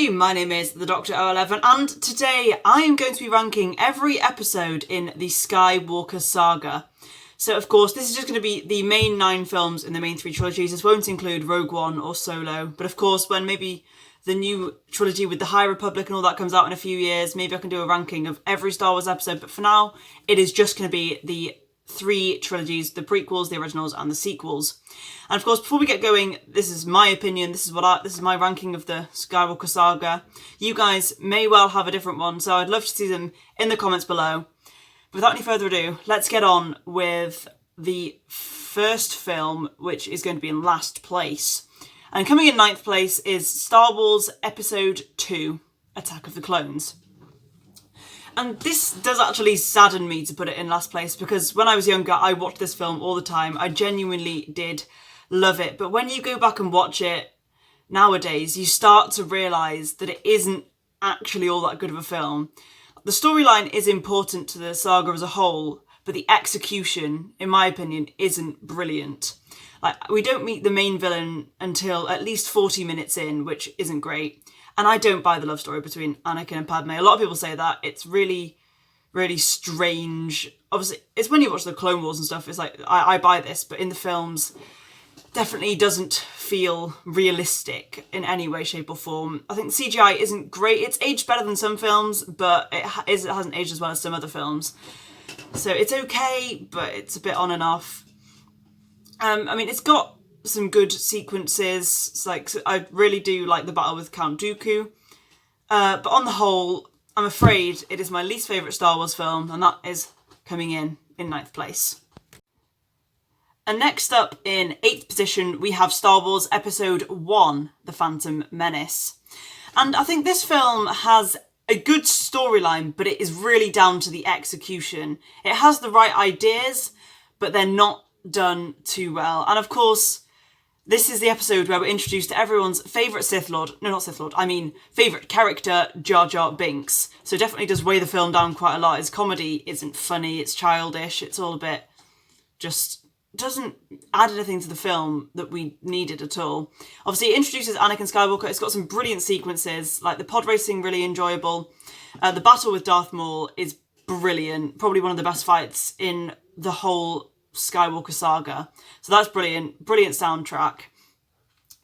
everybody, my name is the Dr. 011 and today I am going to be ranking every episode in the Skywalker Saga. So of course this is just going to be the main 9 films in the main 3 trilogies. This won't include Rogue One or Solo, but of course when maybe the new trilogy with the High Republic and all that comes out in a few years, maybe I can do a ranking of every Star Wars episode, but for now it is just going to be the 3 trilogies, the prequels, the originals and the sequels. And of course, before we get going, this is my opinion, this is my ranking of the Skywalker Saga. You guys may well have a different one, so I'd love to see them in the comments below. But without any further ado, let's get on with the first film, which is going to be in last place. And coming in 9th place is Star Wars Episode 2, Attack of the Clones. And this does actually sadden me to put it in last place, because when I was younger, I watched this film all the time. I genuinely did love it. But when you go back and watch it nowadays, you start to realise that it isn't actually all that good of a film. The storyline is important to the saga as a whole, but the execution, in my opinion, isn't brilliant. Like, we don't meet the main villain until at least 40 minutes in, which isn't great. And I don't buy the love story between Anakin and Padme. A lot of people say that. It's really, really strange. Obviously, it's when you watch the Clone Wars and stuff, it's like, I buy this. But in the films, definitely doesn't feel realistic in any way, shape or form. I think the CGI isn't great. It's aged better than some films, but it hasn't aged as well as some other films. So it's okay, but it's a bit on and off. I mean, it's got some good sequences. It's like, I really do like the battle with Count Dooku. But on the whole, I'm afraid it is my least favourite Star Wars film, and that is coming in 9th place. And next up in 8th position, we have Star Wars Episode 1, The Phantom Menace. And I think this film has a good storyline, but it is really down to the execution. It has the right ideas, but they're not done too well. And of course, this is the episode where we're introduced to everyone's favourite Sith Lord. No, not Sith Lord. I mean, favourite character, Jar Jar Binks. So it definitely does weigh the film down quite a lot. His comedy isn't funny, it's childish, it's all a bit just doesn't add anything to the film that we needed at all. Obviously, it introduces Anakin Skywalker. It's got some brilliant sequences, like the pod racing, really enjoyable. The battle with Darth Maul is brilliant. Probably one of the best fights in the whole Skywalker Saga. So that's brilliant. Brilliant soundtrack.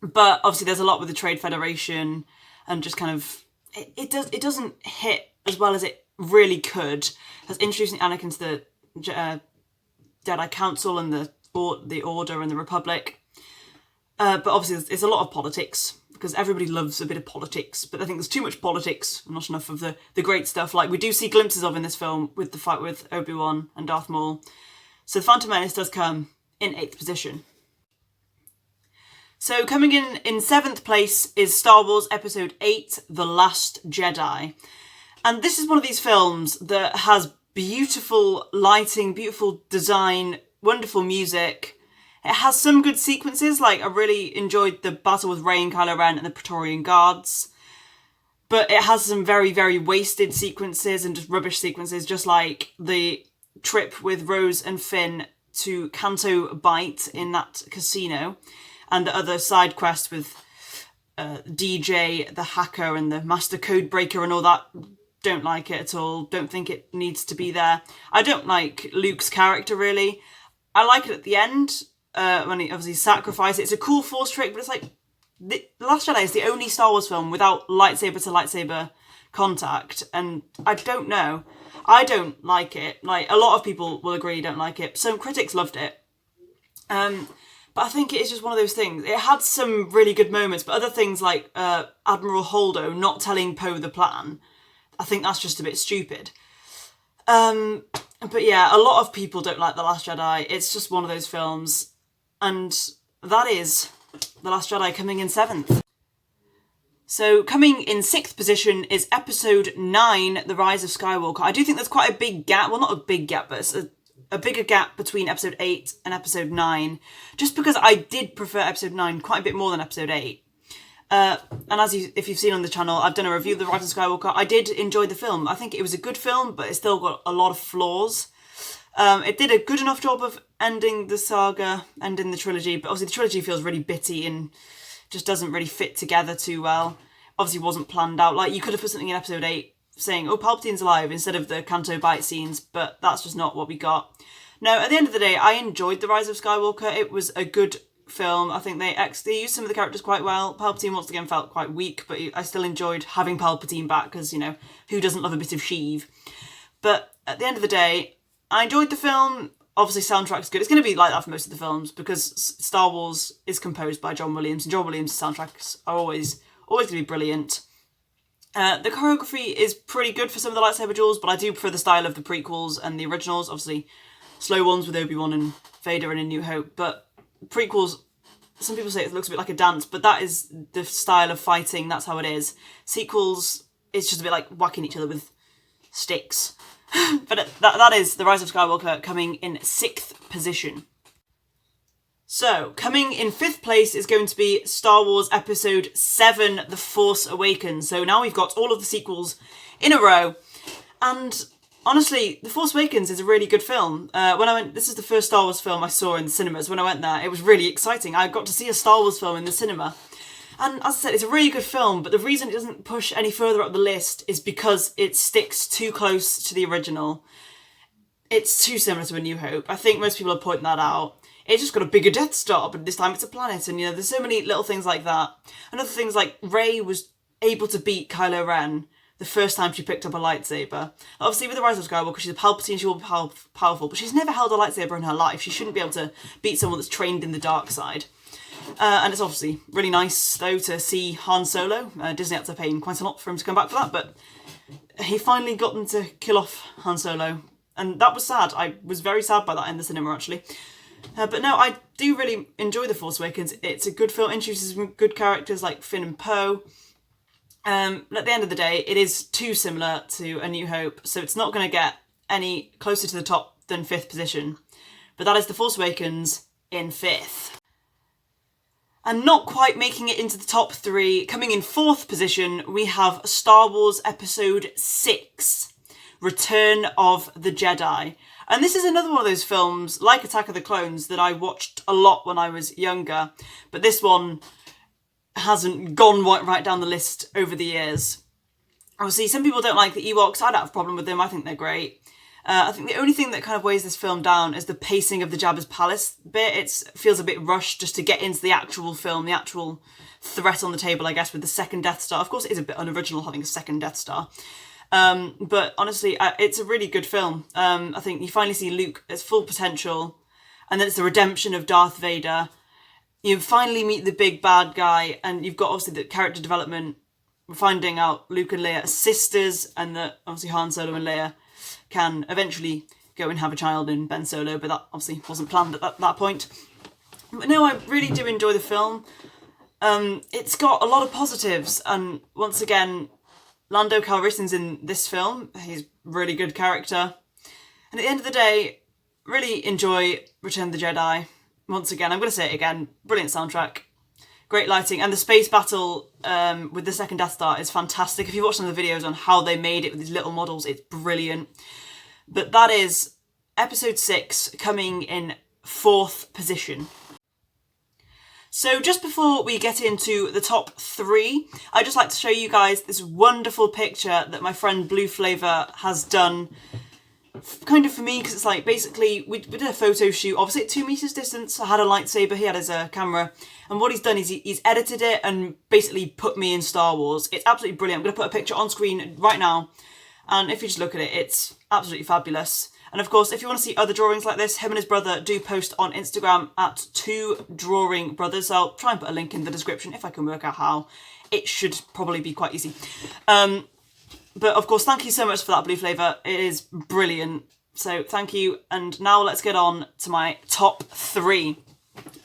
But obviously there's a lot with the Trade Federation and just kind of it doesn't hit as well as it really could. As introducing Anakin to the Jedi Council and the Order and the Republic. But obviously it's a lot of politics, because everybody loves a bit of politics, but I think there's too much politics and not enough of the great stuff, like we do see glimpses of in this film with the fight with Obi-Wan and Darth Maul. So The Phantom Menace does come in 8th position. So coming in 7th place is Star Wars Episode 8, The Last Jedi. And this is one of these films that has beautiful lighting, beautiful design, wonderful music. It has some good sequences, like I really enjoyed the battle with Rey and Kylo Ren and the Praetorian Guards. But it has some very, very wasted sequences and just rubbish sequences, just like the trip with Rose and Finn to Canto Bight in that casino, and the other side quest with DJ, the hacker and the master code breaker and all that. Don't like it at all. Don't think it needs to be there. I don't like Luke's character, really. I like it at the end, when he obviously sacrificed it. It's a cool Force trick, but it's like, The Last Jedi is the only Star Wars film without lightsaber to lightsaber contact, and I don't know. I don't like it. Like, a lot of people will agree don't like it. Some critics loved it. But I think it is just one of those things. It had some really good moments, but other things like Admiral Holdo not telling Poe the plan, I think that's just a bit stupid. But yeah, a lot of people don't like The Last Jedi. It's just one of those films. And that is The Last Jedi coming in 7th. So coming in 6th position is Episode 9, The Rise of Skywalker. I do think there's quite a big gap. Well, not a big gap, but it's a bigger gap between Episode 8 and Episode 9. Just because I did prefer Episode 9 quite a bit more than Episode 8. And if you've seen on the channel, I've done a review of The Rise of Skywalker. I did enjoy the film. I think it was a good film, but it still got a lot of flaws. It did a good enough job of ending the saga, ending the trilogy, but obviously the trilogy feels really bitty and just doesn't really fit together too well. obviously wasn't planned out. Like, you could have put something in episode 8 saying, oh, Palpatine's alive, instead of the Canto Bight scenes, but that's just not what we got. No, at the end of the day, I enjoyed The Rise of Skywalker. It was a good film. I think they used some of the characters quite well. Palpatine once again felt quite weak, but I still enjoyed having Palpatine back, because, you know, who doesn't love a bit of Sheev? But at the end of the day, I enjoyed the film. Obviously, soundtrack's good. It's going to be like that for most of the films, because Star Wars is composed by John Williams, and John Williams' soundtracks are always going to be brilliant. The choreography is pretty good for some of the lightsaber duels, but I do prefer the style of the prequels and the originals. Obviously, slow ones with Obi-Wan and Vader and A New Hope, but prequels, some people say it looks a bit like a dance, but that is the style of fighting, that's how it is. Sequels, it's just a bit like whacking each other with sticks. But that is The Rise of Skywalker coming in 6th position. So, coming in 5th place is going to be Star Wars Episode 7, The Force Awakens. So now we've got all of the sequels in a row. And honestly, The Force Awakens is a really good film. This is the first Star Wars film I saw in the cinemas. When I went there, it was really exciting. I got to see a Star Wars film in the cinema. And as I said, it's a really good film, but the reason it doesn't push any further up the list is because it sticks too close to the original. It's too similar to A New Hope. I think most people are pointing that out. It's just got a bigger Death Star, but this time it's a planet, and, you know, there's so many little things like that. And other things like Rey was able to beat Kylo Ren the first time she picked up a lightsaber. Obviously, with The Rise of Skywalker, she's a Palpatine, she will be powerful, but she's never held a lightsaber in her life. She shouldn't be able to beat someone that's trained in the dark side. And it's obviously really nice, though, to see Han Solo. Disney had to pay him quite a lot for him to come back for that, but he finally got them to kill off Han Solo. And that was sad. I was very sad by that in the cinema, actually. But no, I do really enjoy The Force Awakens. It's a good film, introduces some good characters like Finn and Poe. At the end of the day, it is too similar to A New Hope, so it's not going to get any closer to the top than 5th position. But that is The Force Awakens in 5th. And not quite making it into the top 3, coming in 4th position, we have Star Wars Episode 6, Return of the Jedi. And this is another one of those films, like Attack of the Clones, that I watched a lot when I was younger. But this one hasn't gone right down the list over the years. Obviously, some people don't like the Ewoks. I don't have a problem with them. I think they're great. I think the only thing that kind of weighs this film down is the pacing of the Jabba's palace bit. It feels a bit rushed just to get into the actual film, the actual threat on the table, I guess, with the second Death Star. Of course, it is a bit unoriginal having a second Death Star. But honestly, it's a really good film. I think you finally see Luke at full potential, and then it's the redemption of Darth Vader. You finally meet the big bad guy, and you've got obviously the character development. We're finding out Luke and Leia are sisters, and that obviously Han Solo and Leia can eventually go and have a child in Ben Solo, but that obviously wasn't planned at that point. But no, I really do enjoy the film. It's got a lot of positives, and once again, Lando Calrissian's in this film. He's a really good character. And at the end of the day, really enjoy Return of the Jedi. Once again, I'm going to say it again, brilliant soundtrack, great lighting, and the space battle with the second Death Star is fantastic. If you watch some of the videos on how they made it with these little models, it's brilliant. But that is Episode 6 coming in 4th position. So just before we get into the top 3, I'd just like to show you guys this wonderful picture that my friend blueflavour has done kind of for me, because it's like, basically, we did a photo shoot, obviously at 2 meters distance. I had a lightsaber, he had his camera, and what he's done is he's edited it and basically put me in Star Wars. It's absolutely brilliant. I'm going to put a picture on screen right now, and if you just look at it, it's absolutely fabulous. And of course, if you want to see other drawings like this, him and his brother do post on Instagram at 2 Drawing Brothers. So I'll try and put a link in the description if I can work out how. It should probably be quite easy. But of course, thank you so much for that, blueflavour. It is brilliant. So thank you. And now let's get on to my top 3.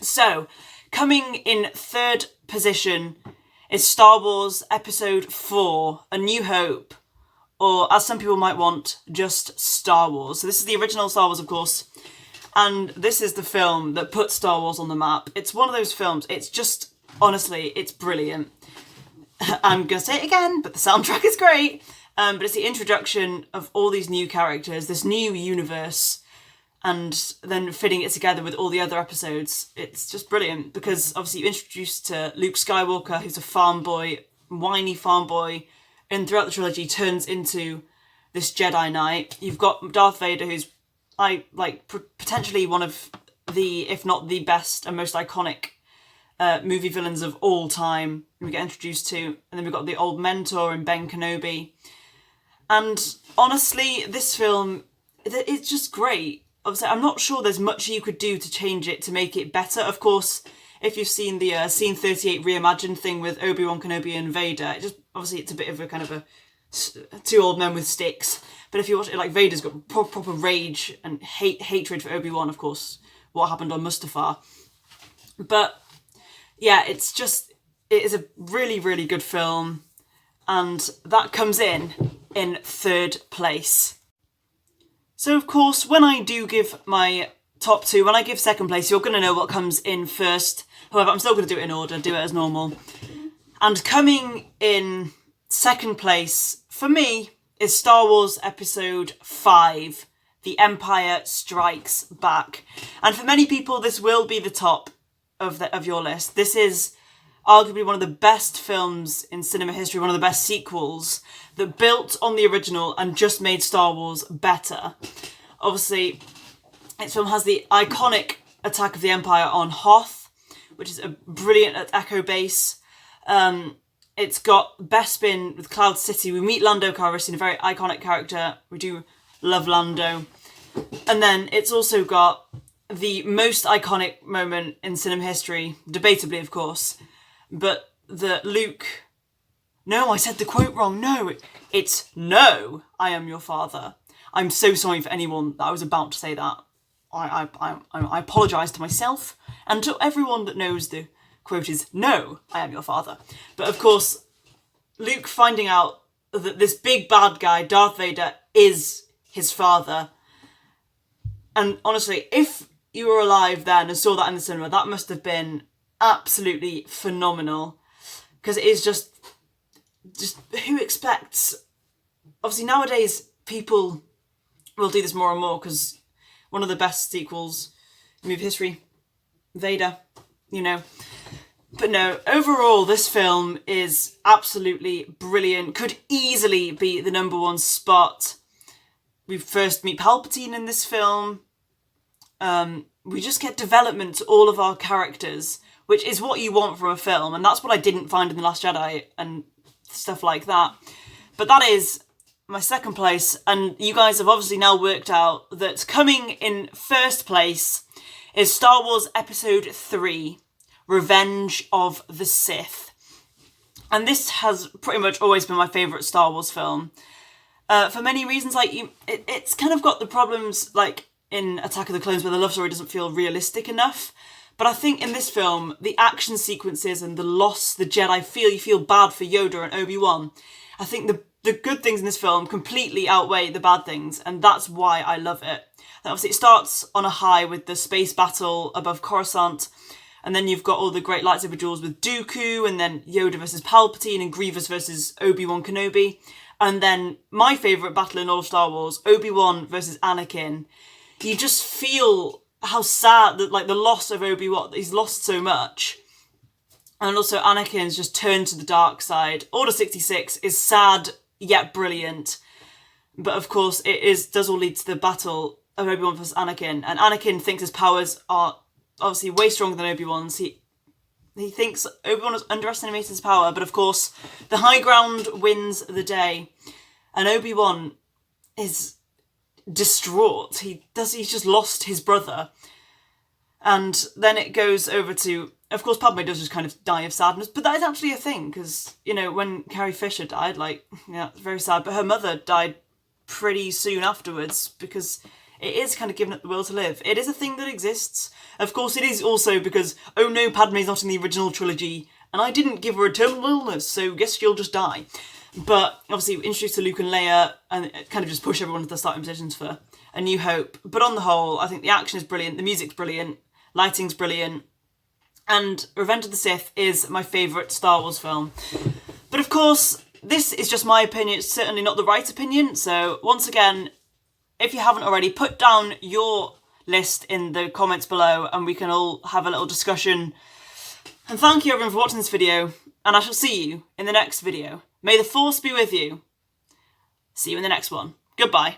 So coming in 3rd position is Star Wars Episode 4, A New Hope. Or, as some people might want, just Star Wars. So this is the original Star Wars, of course. And this is the film that put Star Wars on the map. It's one of those films, it's just, honestly, it's brilliant. I'm going to say it again, but the soundtrack is great. But it's the introduction of all these new characters, this new universe, and then fitting it together with all the other episodes. It's just brilliant, because obviously you're introduced to Luke Skywalker, who's a farm boy whiny farm boy, and throughout the trilogy turns into this Jedi Knight. You've got Darth Vader, who's potentially one of the, if not the best and most iconic movie villains of all time we get introduced to. And then we've got the old mentor in Ben Kenobi. And honestly, this film, it's just great. Obviously, I'm not sure there's much you could do to change it to make it better. Of course, if you've seen the Scene 38 reimagined thing with Obi-Wan Kenobi and Vader, obviously it's a bit of a kind of a two old men with sticks. But if you watch it, like, Vader's got proper rage and hatred for Obi-Wan, of course, what happened on Mustafar. But yeah, it is a really, really good film. And that comes in third place. So, of course, when I do give my top two, when I give second place, you're going to know what comes in first. However, I'm still going to do it in order, do it as normal. And coming in second place, for me, is Star Wars Episode 5, The Empire Strikes Back. And for many people, this will be the top of your list. This is arguably one of the best films in cinema history, one of the best sequels that built on the original and just made Star Wars better. Obviously, its film has the iconic attack of the Empire on Hoth, which is a brilliant echo base. It's got Bespin with Cloud City. We meet Lando Calrissian, a very iconic character. We do love Lando. And then it's also got the most iconic moment in cinema history, debatably, of course, but the Luke... No, I said the quote wrong. No, it's "No, I am your father." I'm so sorry for anyone that I was about to say that. I apologise to myself and to everyone that knows the quote is "No, I am your father." But of course, Luke finding out that this big bad guy, Darth Vader, is his father. And honestly, if you were alive then and saw that in the cinema, that must have been absolutely phenomenal. Because it is just who expects... Obviously, nowadays, people will do this more and more because one of the best sequels in movie history, Vader, you know. But no, overall, this film is absolutely brilliant. Could easily be the number one spot. We first meet Palpatine in this film. We just get development to all of our characters, which is what you want from a film. And that's what I didn't find in The Last Jedi and stuff like that. But that is my second place. And you guys have obviously now worked out that coming in first place is Star Wars Episode 3, Revenge of the Sith. And this has pretty much always been my favourite Star Wars film. For many reasons, like it's kind of got the problems like in Attack of the Clones where the love story doesn't feel realistic enough. But I think in this film, the action sequences and the loss the Jedi feel, you feel bad for Yoda and Obi-Wan. I think the good things in this film completely outweigh the bad things, and that's why I love it. And obviously, it starts on a high with the space battle above Coruscant, and then you've got all the great lightsaber duels with Dooku, and then Yoda versus Palpatine, and Grievous versus Obi-Wan Kenobi. And then my favourite battle in all of Star Wars, Obi-Wan versus Anakin. You just feel how sad that, like, the loss of Obi-Wan, he's lost so much. And also Anakin's just turned to the dark side. Order 66 is sad yet brilliant. But of course it does all lead to the battle of Obi-Wan versus Anakin. And Anakin thinks his powers are obviously way stronger than Obi-Wan's. He thinks Obi-Wan has underestimated his power, but of course the high ground wins the day. And Obi-Wan is distraught. He's just lost his brother. And then it goes over to, of course, Padme does just kind of die of sadness, but that is actually a thing, because, you know, when Carrie Fisher died, like, yeah, it's very sad, but her mother died pretty soon afterwards, because it is kind of giving up the will to live. It is a thing that exists. Of course, it is also because, oh no, Padme's not in the original trilogy, and I didn't give her a terminal illness, so guess she'll just die. But obviously introduced to Luke and Leia, and it kind of just push everyone to the starting positions for A New Hope. But on the whole, I think the action is brilliant, the music's brilliant, lighting's brilliant, and Revenge of the Sith is my favourite Star Wars film. But of course, this is just my opinion, it's certainly not the right opinion, so once again, if you haven't already, put down your list in the comments below and we can all have a little discussion. And thank you everyone for watching this video, and I shall see you in the next video. May the Force be with you. See you in the next one. Goodbye.